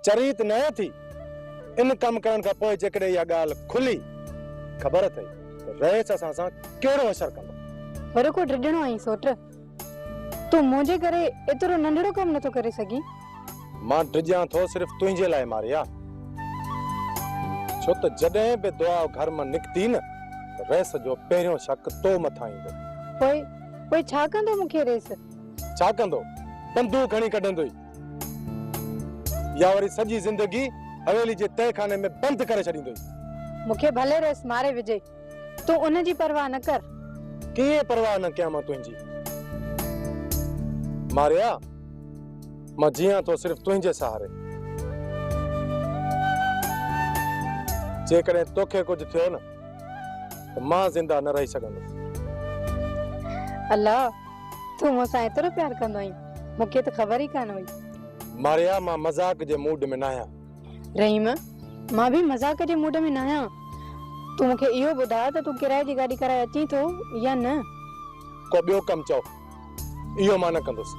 चरीत न थी इन कम करण का पोइ जेकॾहिं इहा ॻाल्हि खुली ख़बर अथई त रईस असां सां कहिड़ो असर कंदो। वरो को ड्रिजणो आई सोट तू मुंहिंजे करे एतिरो नंढड़ो कम नथो करे सघी। मां ड्रिजां थो सिर्फ़ तुंहिंजे लाइ मारिया, छो त जॾहिं बि दुआ घर मां निकिती न रईस जो पहिरियों शक तो मथां ईंदो। पोइ छा कंदो मूंखे रेस? छा कंदो? बंदूक खणी कढंदो या वरी सॼी ज़िंदगी हवेली जे तहखाने में बंदि करे छॾींदो। मूंखे भले रेस मारे विझे, तू उन जी परवाह न कर। कीअं परवाह न कयां मां तुंहिंजी? मारिया मां जियां थो सिर्फ़ तुंहिंजे सहारे। जेकॾहिं तोखे कुझु थियो न त मां ज़िंदा न रही सघंदुसि। अल्लाह तू मूंसां एतिरो प्यार कंदो आहीं, मूंखे त ख़बर ई कान हुई। मारिया मां मज़ाक जे मूड में न आहियां। रहीम मां भी मज़ाक जे मूड में न आहियां। तू मूंखे इहो ॿुधा त तू किराए जी गाॾी कराए अची थो या न? को ॿियो कमु चओ, इहो मां न कंदुसि।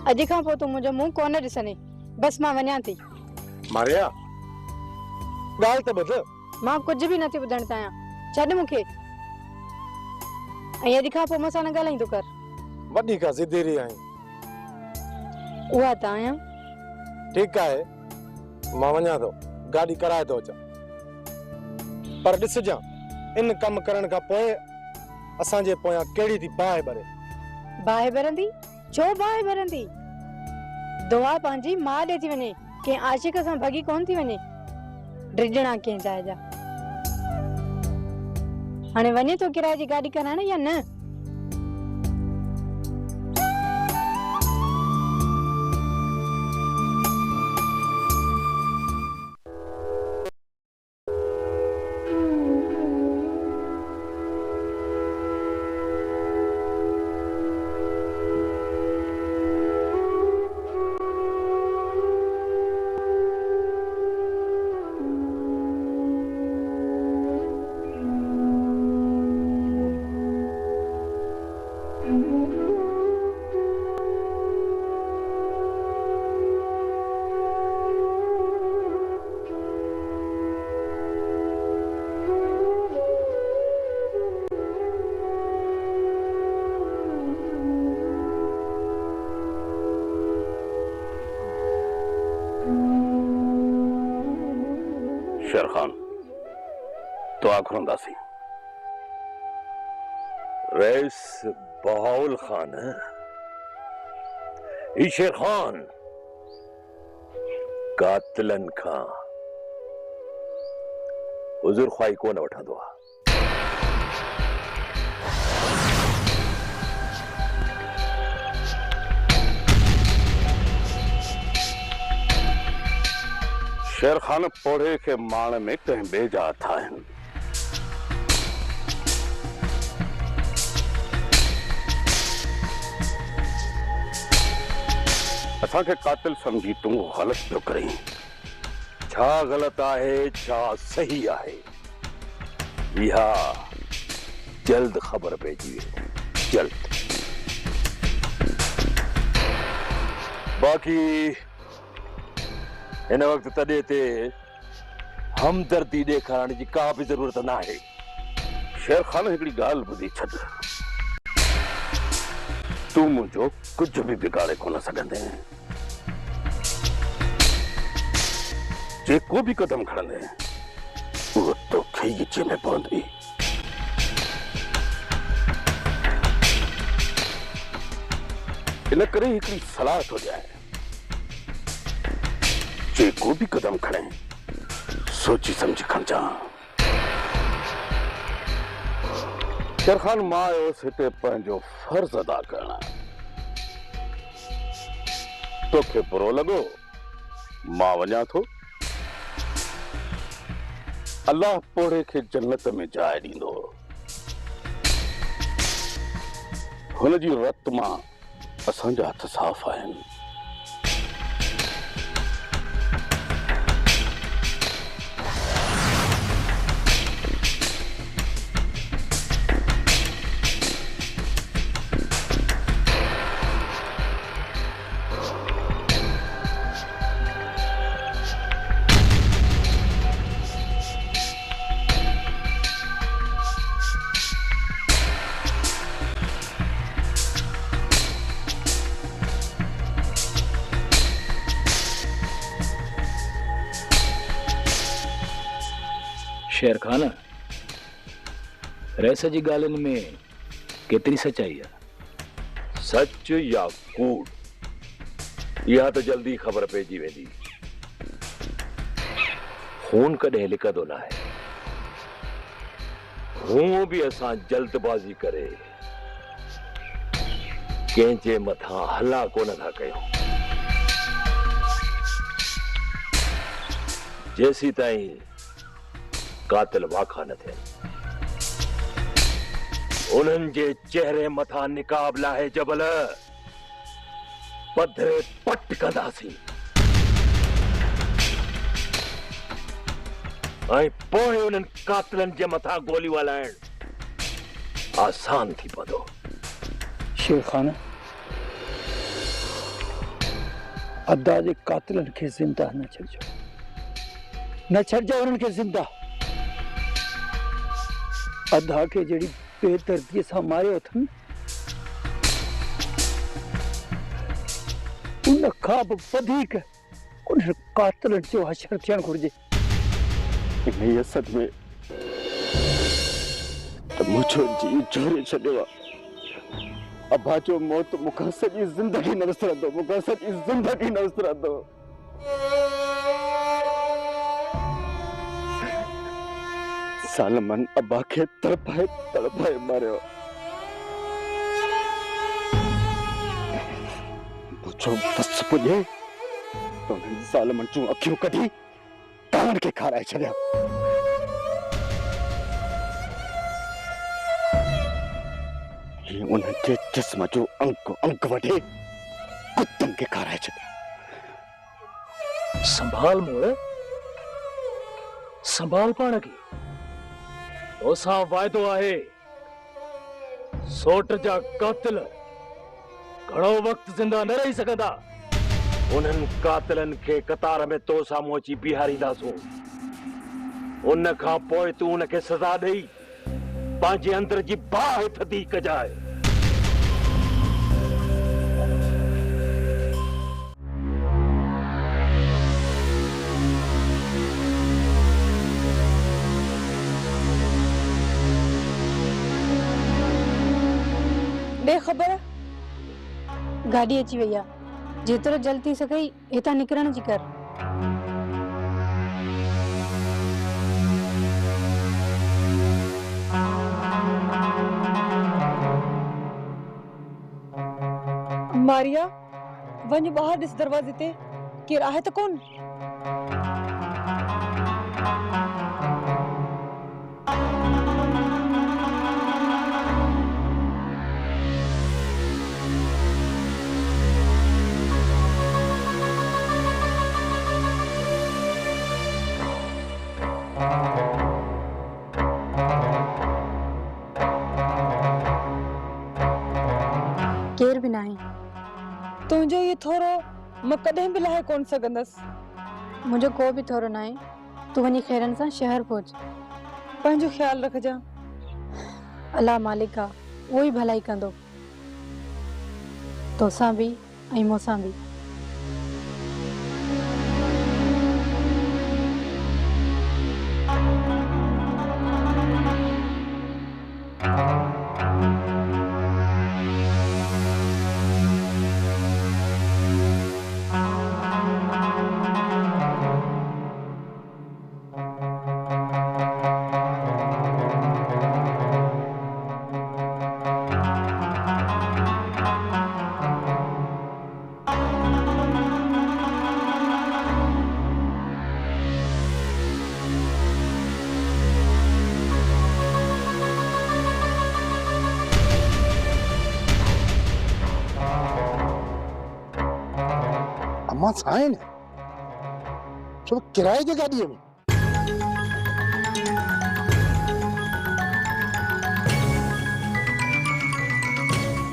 अॼु खां पोइ तू मुंहिंजो मुंहुं कोन ॾिसंदे, बस मां वञां थी। मारिया ॻाल्हि त ॿुध। मां कुझु बि नथी ॿुधण चाहियां, छॾ मूंखे। ऐं अॼु खां पोइ मूंसां न ॻाल्हाईंदो कर। वॾी का ज़िदेरी आहीं। उहा त आहियां। ठीकु आहे, मां वञां थो, गाॾी कराए थो अचां। पर ॾिसजां इन कम करण खां पोइ असांजे पोयां कहिड़ी थी बाहि भरे। बाहि भरंदी? छो बाहि भरंदी? दुआ पंहिंजी मां ॾे थी वञे, कंहिं आशिक सां भॻी कोन थी वञे। ड्रिजणा कंहिं जाइ जा। हाणे वञे थो किराए जी गाॾी कराइण या न? शेर खान तो आखुरंदासी। रईस बहाउल खान है। ई शेर खान कातिलन खां हुजूर ख्वाही कोन वठंदो आहे। शेर खान पोड़े के माण में कहीं बेजा था। असा के कातिल समझी तू गलत तो करी। छा गलत आहे छा सही आहे इहा जल्द खबर पइजी जल्द। बाकी इन वक्त तॾे ते हमदर्दी ॾेखारण जी का भी जरूरत ना है। शेर खान हिकड़ी गाल ॿुधी छॾ, तू मुझो कुछ भी बिगाड़े कोन सघंदे। जेको भी कदम खणंदे वो तो खीचे में पवंदी। इन करे हिकड़ी सलाह तो जाए, जेको भी कदम खणे सोची समझी खणजा। शेर खान मां आयोसि हिते पंहिंजो फर्ज अदा करणु। तोखे बुरो लॻो मां वञा थो। अल्लाह पोड़े खे जन्नत में जाइ ॾींदो। हुन जी रत मां असांजा हथ साफ़ आहिनि। शेर खान, रैस जी ॻाल्हियुनि में केतिरी सचाई आहे? सच या कूड़ इहा त जल्दी ख़बर पइजी वेंदी। खून कॾहिं लिकंदो न आहे। हूअं बि असां जल्दबाज़ी करे कंहिंजे मथां हला कोन था कयूं। जेसी ताईं कातिल वाखा न थियनि, उन्हनि जे चेहरे मथां निकाब लाहे जबल पधरे पट कंदासीं ऐं पोइ उन्हनि कातिलनि जे मथां गोलियूं हलाइण आसान थी पवंदो। शेर खान, अदा जे कातिलनि खे ज़िंदा न छॾिजो, न छॾिजो उन्हनि खे ज़िंदा। अदा खे जहिड़ी बेदर्दीअ सां मारियो अथनि, उन खां बि वधीक उन्हनि कातिलनि जो हशर थियणु घुरिजे। इन असद में त मुंहिंजो जी जोड़े छॾियो आहे। अबा जो मौत मूंखां सॼी ज़िंदगी न विसरंदो, मूंखां सॼी ज़िंदगी न विसरंदो। सालमन अबा खे तड़पाए तड़पाए मारियो। मुंहिंजो बस पुॼे त उन्हनि सालमन जूं अखियूं कढी कान खे खाराए छॾिया। उन्हनि जे जिस्म जो अंग अंग वढे कुत्तनि खे खाराए छॾिया। संभाल मोड़, संभाल पाण खे। तोसां वाइदो आहे, सोट जा कातिल घणो वक़्तु ज़िंदा न रही सघंदा। उन्हनि कातिलनि खे कतार में तो साम्हूं अची बीहारींदासूं। उन खां पोइ तूं उनखे सज़ा ॾेई पंहिंजे अंदर जी बाहि थधी कजाए। बेखबर गाड़ी अची वई आहे। जेतिरो जल्द थी सघई हितां निकिरण जी कर। मारिया, वञ ॿाहिरि ॾिस दरवाज़े ते केरु आहे त कोन। केर भी नाही। तुंहिंजो ये थोरो मां कॾहिं बि लाहे कोन सघंदसि। मुझे को भी थोरो नाहे। तू वनी खैरन सा शहर पहुंच। पंहिंजो ख्याल रखजा। अल्लाह मालिक आ, वो ही भलाई कंदो। तोसां भी ऐं मूंसां भी। अम्मा साइन छो किराए जी गाड़ीअ में।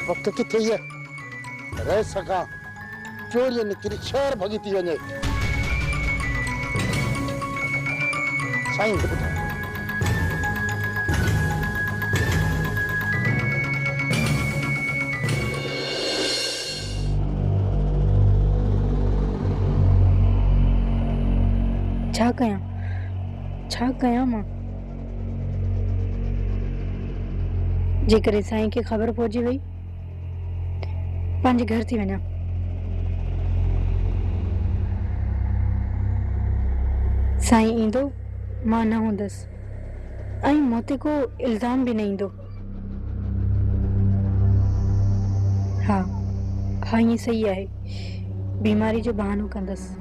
वक्त किथे है रह सका चोरी निकरी शहर भगी थी वने। साईं ॿुधायो छा कयां मां? जेकर साईं खे ख़बर पहुची वई पंहिंजे घर थी वञा। साईं ईंदो मां न हूंदसि ऐं मूं ते को इल्ज़ाम बि न ईंदो। हा हा ईअं सही आहे, बीमारी जो बहानो कंदसि।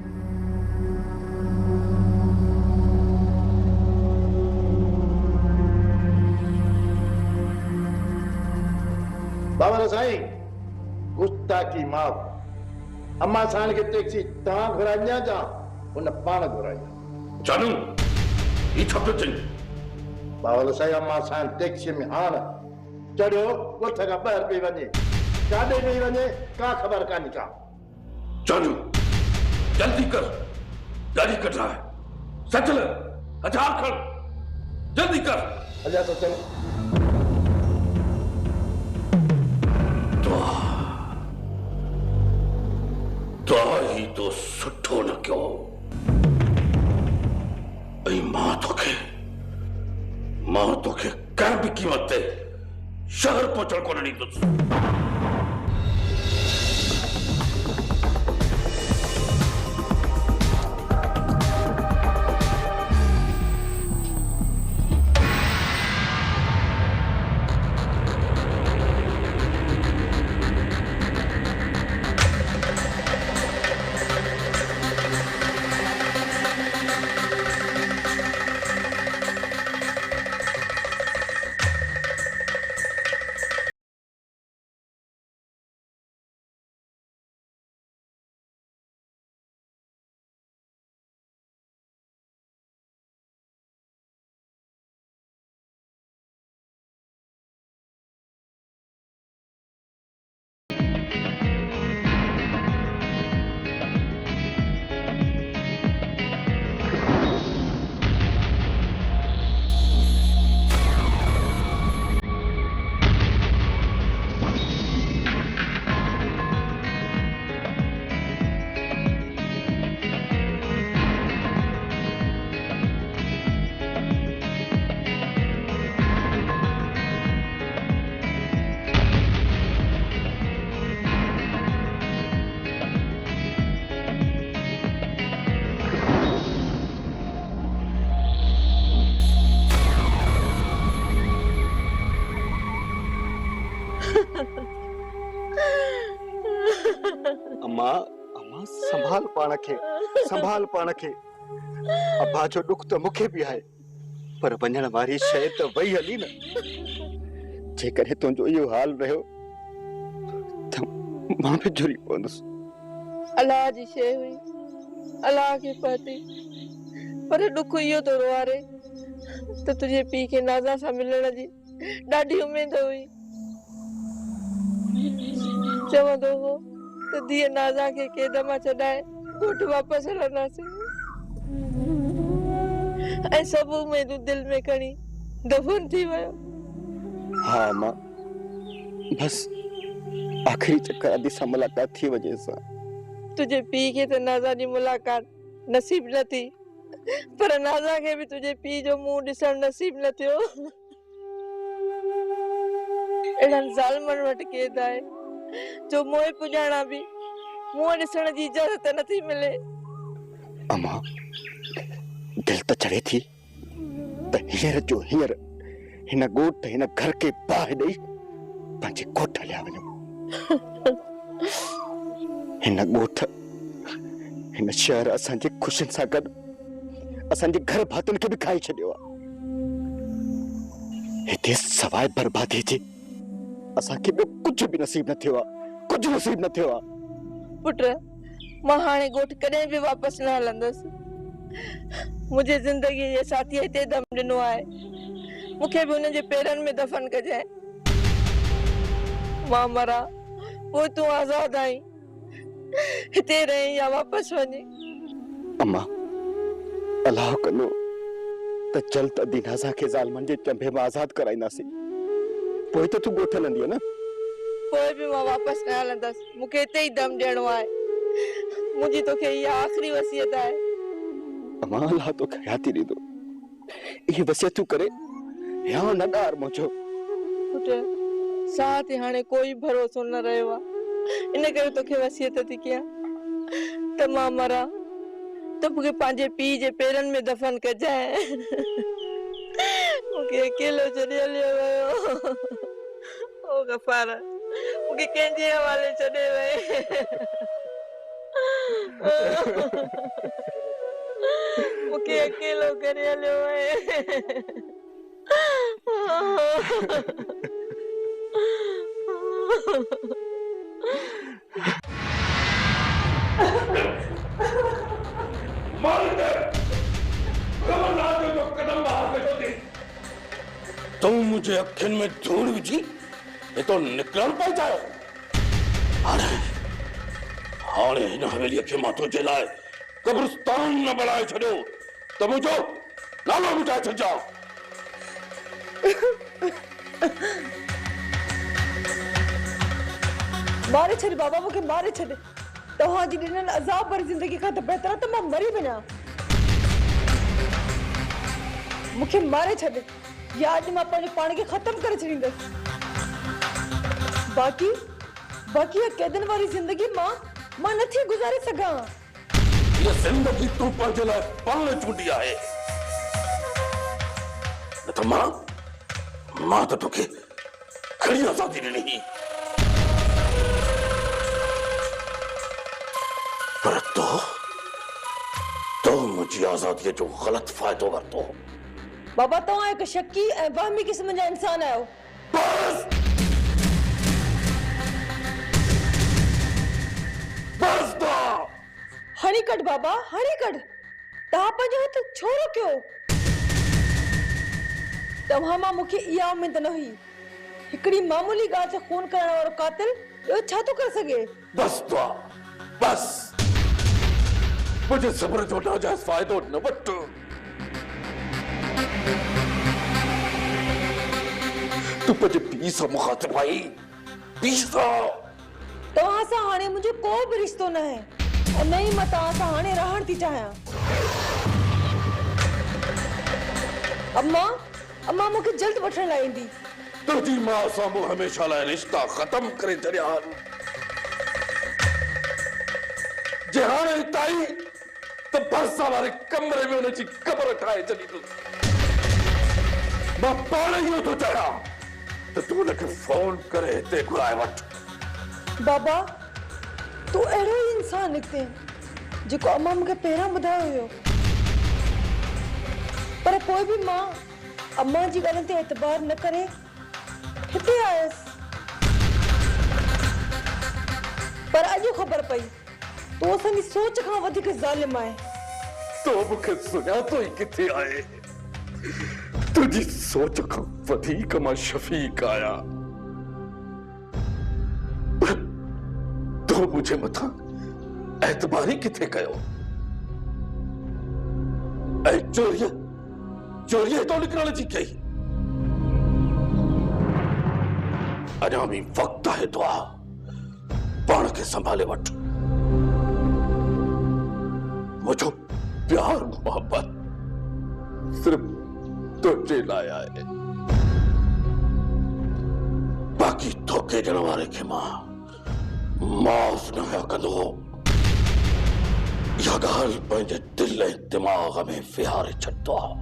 बाबा साईं गुस्ताखी माफ़। अम्मा साण खे टैक्सी तव्हां घुराइजा जा उन पाण घुराई। जानू ये छा पियो चई? बाबा साईं अम्मा साण टैक्सी में हाण चढ़ियो ॻोठ खां ॿाहिरि पई वञे, काॾे पई वञे का ख़बर कान्हे का। जानू जल्दी कर, गाड़ी कट रहा है। सचल हथियार खड़, जल्दी कर। हलिया तो चल। तो ही तो सुठो न क्यों ऐं मां तोखे कंहिं बि क़ीमत ते शहर पहुचण कोन ॾींदुसि। अम्मा अम्मा संभाल पाण खे, संभाल पाण खे। अब्बा जो दुख तो मूंखे बि आहे, पर वञण वारी शइ त वई हली न। जेकॾहिं तुंहिंजो इहो हाल रहियो त मां बि जुड़ी पवंदुसि। अलाह जी शइ हुई, अलाह खे पती, पर दुख इहो थो रोआरे त तुंहिंजे पीउ खे नाज़ा सां मिलण जी ॾाढी उमेद हुई। चवंदो हो त धीअ नाज़ा खे क़ैद मां छॾाए ॻोठ वापसि हलंदासीं, ऐं सभु उमेदूं दिलि में खणी दफ़न थी वियो। हाँ मां, बस आखिरी चक्कर आदि सां मुलाक़ात थी वजह सां। तुझे पीउ खे त नाज़ा जी मुलाक़ात नसीब न थी, पर नाज़ा खे बि तुझे पीउ जो मुंहुं ॾिसण नसीब न थियो। अहिड़नि ज़ालिमनि वटि क़ैद आहे जो मोए पुॼाणा बि मुंहुं ॾिसण जी इजाज़त नथी मिले। अम्मा दिल त चढ़े थी त हींअर जो हींअर हिन ॻोठ हिन घर खे बाहि ॾेई पंहिंजे ॻोठ हलिया वञूं। हिन ॻोठ हिन शहर असांजे ख़ुशियुनि सां गॾु असांजे घर भातियुनि खे बि खाई छॾियो आहे। हिते सवाइ बर्बादी जे असांखे ॿियो कुझु बि नसीब न थियो आहे, कुझु नसीब न थियो आहे। पुट, मां हाणे ॻोठ कॾहिं बि वापसि न हलंदसि। मुंहिंजे ज़िंदगीअ जे साथीअ हिते दम ॾिनो आहे, मूंखे बि हुनजे पेरनि में दफ़न कजांइ। मां मरां पोइ तूं आज़ाद आहीं, हिते रहीं या वापसि वञे। अम्मा अलाह कंदो त जल्द अदी नाज़ा खे ज़ालिमनि जे चंभे मां आज़ाद कराईंदासीं, पोइ त तूं ॻोठ हलंदीअ न। पोइ बि मां वापसि न हलंदसि, मूंखे हिते ई दम ॾियणो आहे। मुंहिंजी तोखे इहा आख़िरी वसियत आहे। अम्मा अलाह तोखे हयाती ॾींदो, इहे वसियतूं करे या न ॾार मुंहिंजो। पुट, साथ हाणे कोई भरोसो न रहियो आहे। इन करे तोखे वसियत थी कयां त मां मरां त मूंखे पंहिंजे पीउ जे पेरनि में दफ़न कजांइ। मूंखे अकेलो छॾे हलियो वियो। ओ गफ़ार, मूंखे कंहिंजे हवाले छॾे वए। मूंखे अकेलो करे हलियो वए। तुम मुझे अखियुनि में धूड़ विझी ये तो निकिरण पई चाहियो। हाणे हिन हवेलीअ खे मां तुंहिंजे लाइ कब्रिस्तान न बणाए छॾियो त मुंहिंजो नालो मिटाए छॾिजां। मारे छॾ बाबा, मूंखे मारे छॾ। तव्हांजी ॾिनल अज़ाब भरी ज़िंदगी खां त बहितर आहे त मां मरी वञा। मूंखे मारे छॾ या अॼु मां पंहिंजे पाण खे ख़तम करे छॾींदसि। बाक़ी कैदनि वारी ज़िंदगी मां नथी गुज़ारे सघां। ये जिंदगी तू पंहिंजे लाइ पाण चूंडी आहे। न त मां त तोखे खणी आज़ादी ॾिनी, पर तो मुंहिंजी आज़ादीअ जो ग़लत फ़ाइदो वरितो। बाबा तव्हां हिकु शकी ऐं वहमी क़िस्म जा इंसान आहियो। बस हणी कढ बाबा, हणी कढ। तव्हां पंहिंजो हथ छो रखियो? तव्हां मां मूंखे इहा उमेद न हुई। हिकिड़ी मामूली ॻाल्हि ते खून करण वारो कातिल ॿियो छा थो करे सघे? बस मुझे सब्र जो नाजायज़ फ़ाइदो न वठ। तू पंहिंजे पीउ सां मुखातिब आई। तव्हां सां हाणे मुंहिंजो को बि रिश्तो न आहे ऐं न ई मां तव्हां सां हाणे रहण थी चाहियां। अम्मा मूंखे जल्द वठण लाइ ईंदी। तुंहिंजी मां सां मूं हमेशह लाइ रिश्ता ख़तम करे छॾिया आहिनि। जे हाणे ताई त भरसा वारे कमरे में हुनजी क़बर ठाहे छॾींदुसि। मां पाण इहो थो चाहियां त तूं हुनखे फोन करे हिते घुराए वठ। बाबा तू अहिड़ो ई इंसान निकिते जेको अम्मा मूंखे पहिरियां ॿुधायो हुयो, पर पोइ बि मां अम्मा जी ॻाल्हियुनि ते एतबार न करे हिते आयसि। पर अॼु ख़बर पई तूं असांजी सोच खां वधीक ज़ालिम आहे। तो मूंखे सुञातो ई किथे आहे। तुंहिंजी सोच खां वधीक मां शफ़ीक आहियां। तो मुझे मथां एतबार ई किथे कयो। ऐं चोरीअ तो निकिरण जी कई। अञा बि वक़्तु आहे दुआ पाण खे संभाले वठ। मुझो प्यार मोहब्बत सिर्फ तुझे लाइ आहे। बाक़ी धोखे ॾियण वारे खे मां माफ़ न कंदो। इहा ॻाल्हि पंहिंजे दिल ऐं दिमाग़ में विहारे छॾींदो आहे।